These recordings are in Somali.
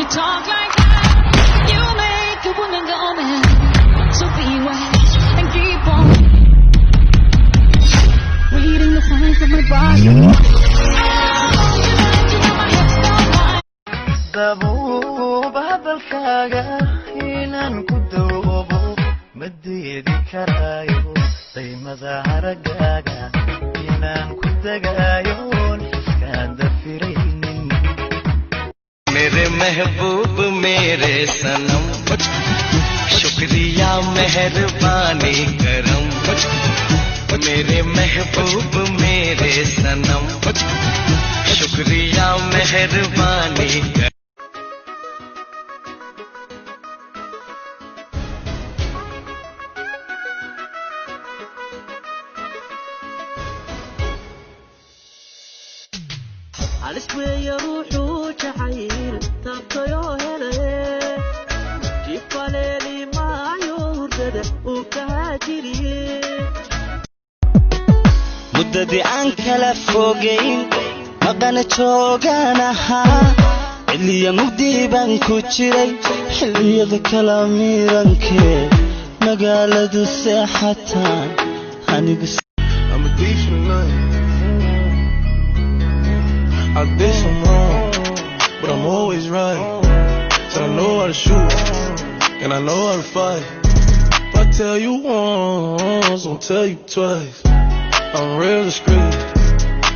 you talk like that, you make a woman go mad. So be wise and keep on reading the signs of my body. dabuub hadalkaaga inaan ku dawoobo ma diidi karaayo qiimada haragaaga inaan ku dagaayo iskaan dafiraynin मेरे महबूब मेरे सनम शुक्रिया मेहरबानी करम मेरे महबूब मेरे सनम शुक्रिया मेहरबानी करम عالسوي يروحوا جحيل تبطيو هلي جيب ليلي ما يوردد وكهاجري مددي عنك لفوقين مقانا جوغانها اللي مقدي بانكو جيري حلي ذا كلامي رانكي مقالة الساحتان هاني قس I'm a thief for the night I did some wrong, but I'm always right. So I know how to shoot, and I know how to fight. If I tell you once, I'll tell you twice. I'm real discreet,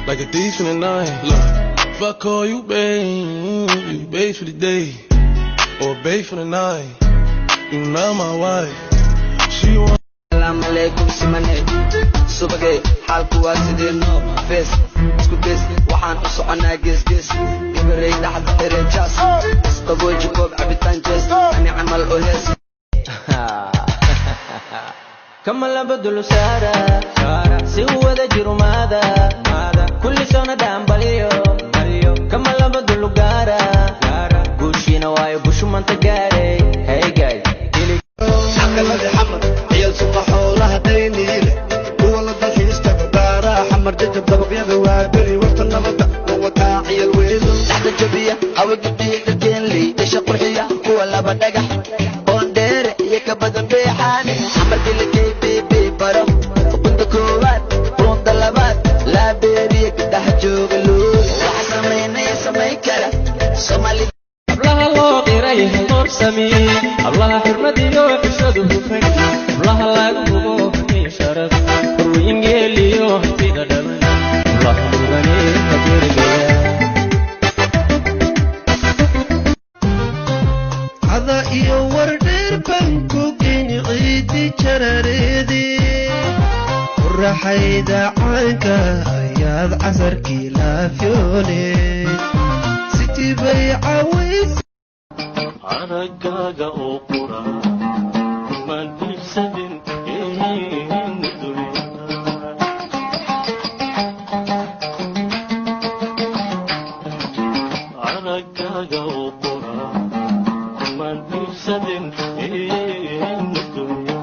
like a thief in the night. Look, if I call you babe, you babe for the day, or babe for the night. You not my wife. She want. Assalamu alaikum simane subagay xalku waa sideenno face isku bes waxaan u soconaa gees ibaray dhaxda erejas qabooji koob cabitaan jees ani amal oo hees كما لبدل سارة سوى ذا جرمادا كل سنة دام بليو كما لبدل قارة قوشينا وايو قوشو من تقاري هاي جاي حق الذي حمر عيال صبحوا لها دينيله والله ضل يستقدارا حمر ججب ضرب يا بوابري وقت النبضة ووقع عيال ويلو تحت الجبية أو قدي لكن لي إيش قرحية ولا بدقح بوندير يكبدن بيحاني حمر لكي بيبي برم وكنت كوبات برون دلبات لا بيريك ده جوغلول وحسمينا يسمي كلا صومالي الله الله قريه نور سمي الله حرمتي يو حشد وفك الله لا يقوم في شرف وين يلي يو في دم الله غني كبير هذا يور دربنكو كيني عيدي شراريدي ورحيدا عنك اياد عسركي لا فيوني ستي بيعويس عرقاقا اوقرا من بيسدن ايهين الدنيا عرقاقا اوقرا من بيسدن ايهين الدنيا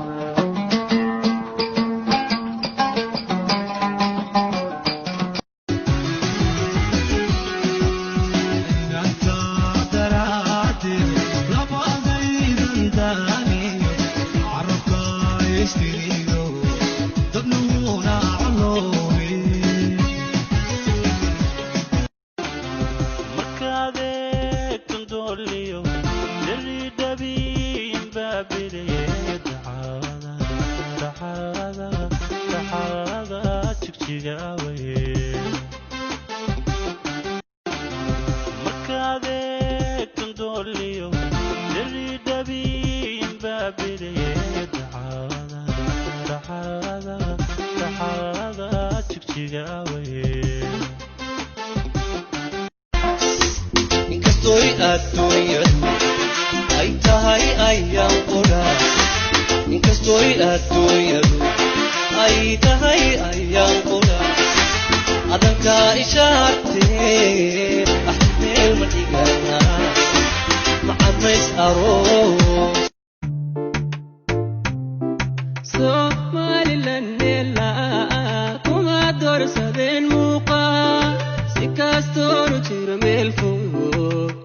Sikastoro chira melfo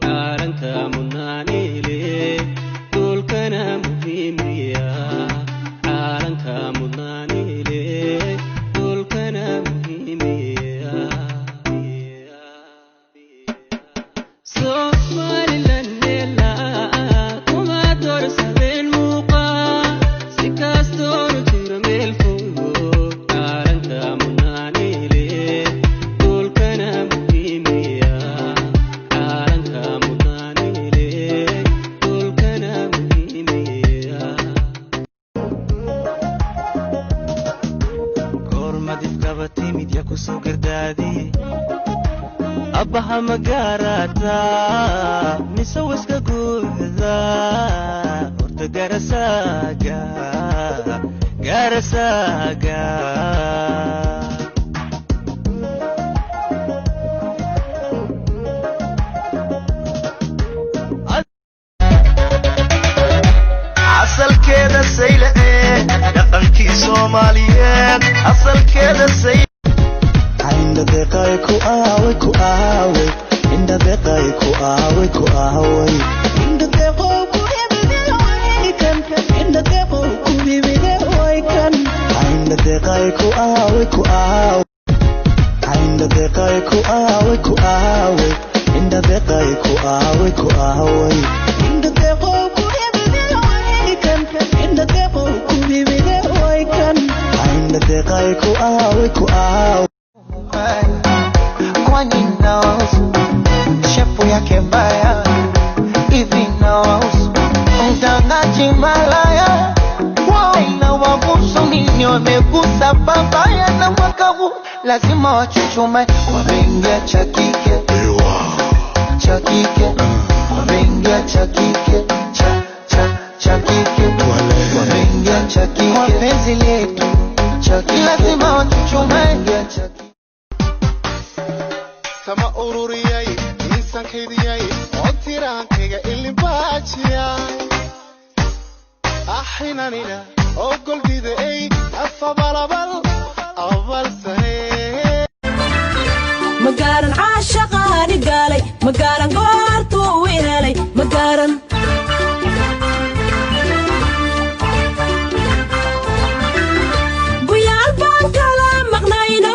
aranka munna أبها مقاراتها مسوس كقوذا ورد قرساقا قرساقا عسل كده سيلة دقنكي صوماليات عسل كده سيلة Inda deqay ku aawe inda deqay ku aawe inda deqo ku ibide way kan inda deqo ku ibide way kan inda deqay ku aawe inda deqay ku aawe inda deqay ku aawe inda deqo ku ibide way kan inda deqo ku ibide way kan inda deqay ku aawe kwani nawahusu shepu yake mbaya hivi nawahusu mtangaji malaya wao inawahusu nini wamegusa babaya na mwaka huu lazima wachuchume wameingia cha kike wameingia cha kike cha kike wameingia cha kike wapenzi letu lazima wachuchume cha kike sama ururiyay insankaydiyay oo tiraankayga ilibaajiya axinanina oo goldiday afabalabal abalsane magaran caashaqaani gaalay magaran goortuu helay magaran guyaal baan kala maqnayno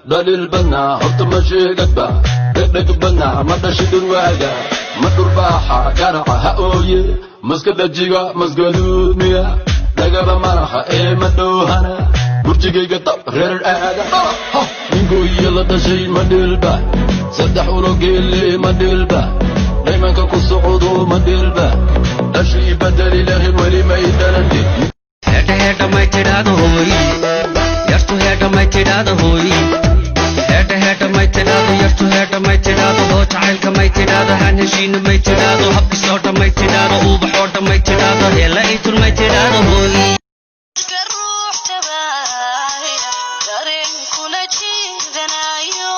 دليل بنا هرت ماشي قدبا دق بنا ما تشد الواجا ما ترباحا قرعها اوي مسكد الجيغا مسكدود ميا دقا مرحا اي مدوهنا برجيغي قطب غير الآدة نقول يلا تشي مدلبا سدح ورقي اللي مدلبا دايما كاكو صعودو مدلبا تشي بدلي لغن ولي ما يدلندي هيدا ما يتداد هوي يرتو هيدا ما يتداد هوي هيدا ما يتداد يرتو هيدا ما يتداد هو تعالك ما يتداد هنشين ما يتداد حبك صوتا ما يتداد وبحورتا ما يتداد هلا ايتو ما يتداد هوي الروح تباهي دارين كل شي دنايو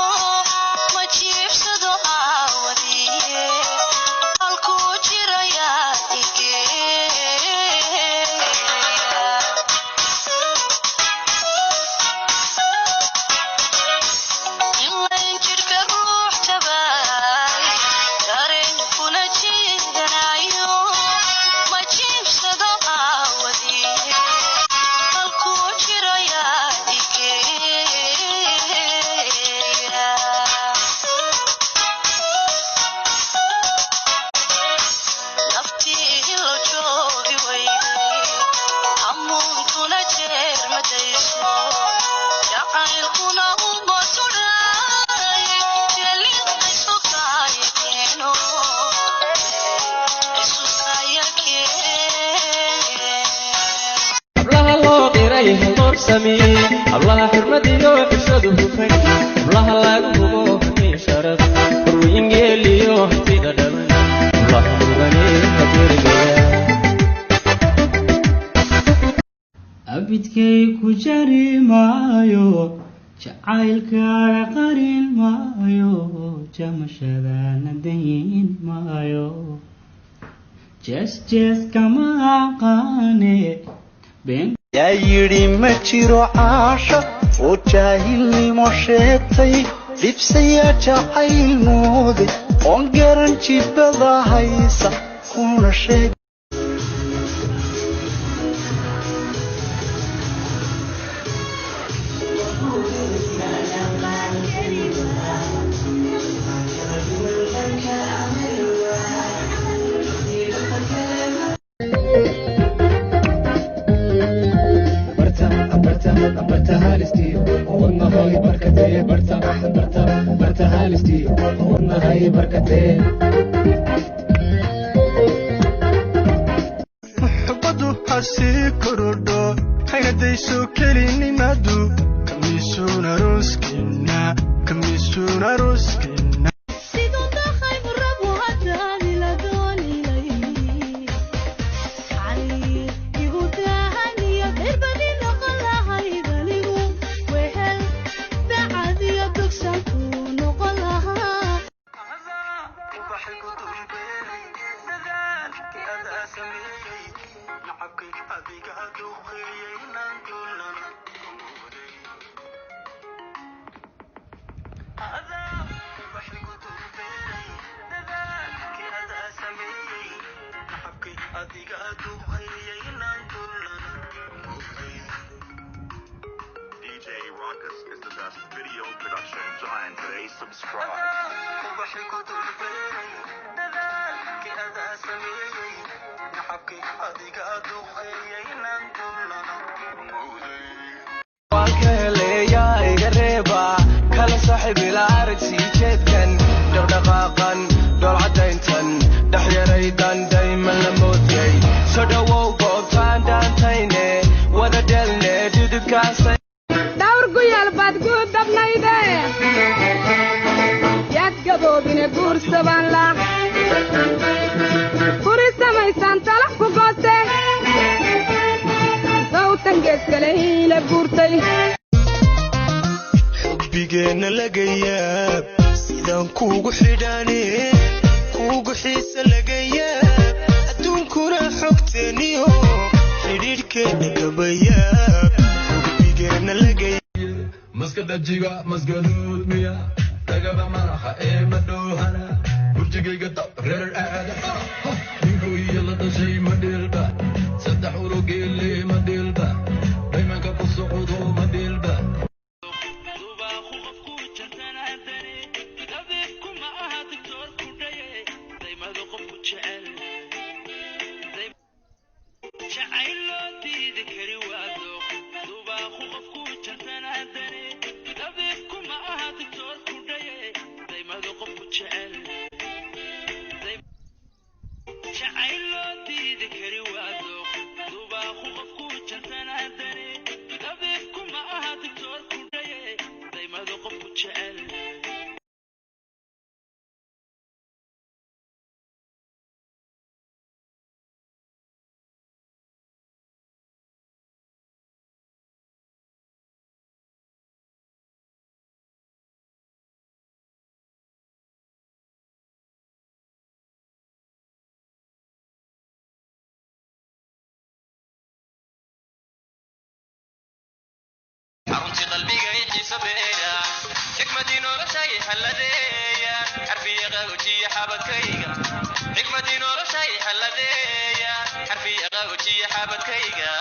سمي الله حرمتي وحشد وفن الله لا يقبو في شرف روين ليو في دم الله غني كثير abidkay ku jari maayo jacaylkaaga qarin maayo jamashadana dayin maayo jees kama aqaane been yaa yidhi ma jiro caasha oo jaahilnimo sheegtay dhibsaya jacayl mooday oon garan jibada haysa kuna sheeg برتها لستي قلنا هاي بركتين برتها لستي قلنا هاي بركتين محبدو حسي كردو حين ديسو كليني مادو كميسونا روسكينا DJ Raucus is the best video production giant today. Subscribe. kala saaxiib ila aragsi jeedkan dhaqdhaqaaqan dhool cadayntan dhaxyaraydan dayman la moodiyay soo dhawow goobtaan dhaantayne wada dhelne dudubkaasay dhawr guyaal baad guud dabnayde yaad gaboobine guursaban la guri samaysan talax ku gooste sawtan geeskale ila guurtay bigeenna laga yaab sidaan kuugu xidhaane kuugu xiisa laga yaab adduunkuna xogteeniyo xidhiidhkeenna kaba yaab bigeenna laga maska dhajiga masgaduud miya dagaba maraxa ee madhoohana burjigayga dab reer aada ninku iyo la dhashay madheelba saddex urugeele madheelba daymanka ku socdo madheelba حرمتي قلبي قايتي صبيرة حكمتي نور شاي حلدية حرفي غاوتي حابت كيغا حكمتي نور شاي حلدية حرفي غاوتي حابت كيغا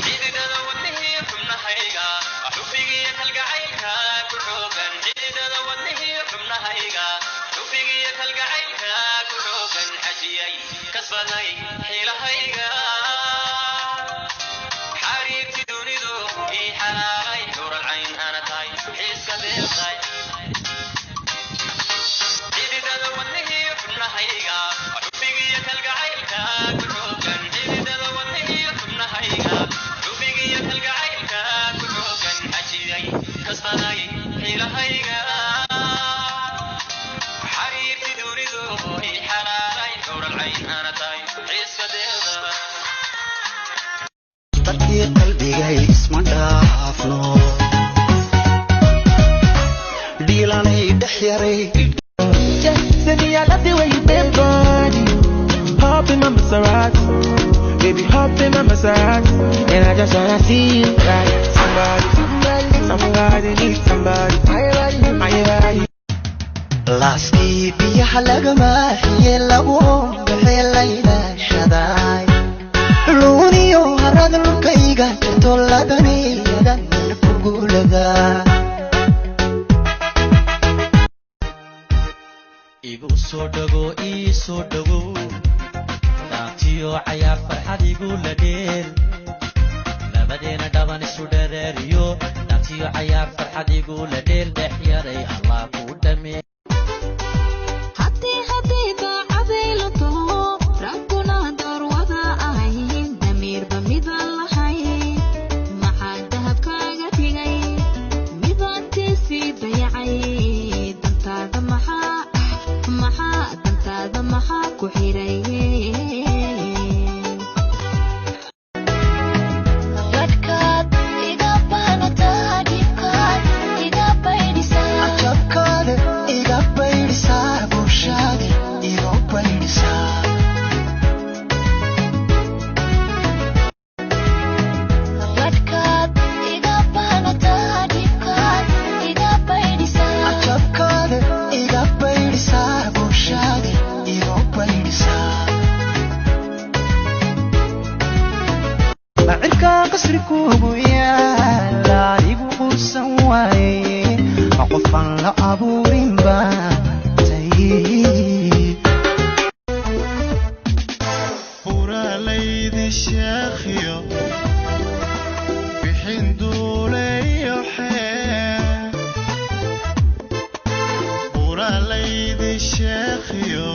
عيدي دادا ودنهي حمنا هيغا حفيقي كالقا عيلكا كحوكا عيدي دادا ودنهي حمنا هيغا حفيقي كالقا عيلكا كحوكا حجيي كسباني حيلة هيغا حريتي دونيدو إي حاي حور العين أنا تاي حيس كديلتاي عيدي دادا ودنهي حمنا هيغا حفيقي كالقا عيلكا كحوكا عيدي دادا ودنهي حمنا هيغا dadkii qalbigay isma dhaafno dhiilanay dhex yaray Say me, I love the way you bend body. Hop in my Maserati, baby, hop in my Maserati. And I just wanna see you right. Somebody needs somebody. Are you laastii biyaha lagama xiye lagu baxeelayna shaday luuniyo harad lukayga toladani yadan kugulada igu soo dhago ii soo dhago daantiyo cayaar farxad igu la dheel labadeena dhaban isu dhereeriyo daantiyo cayaar farxad igu la dheel dhex yaray allah ku dhamee Sheikh yo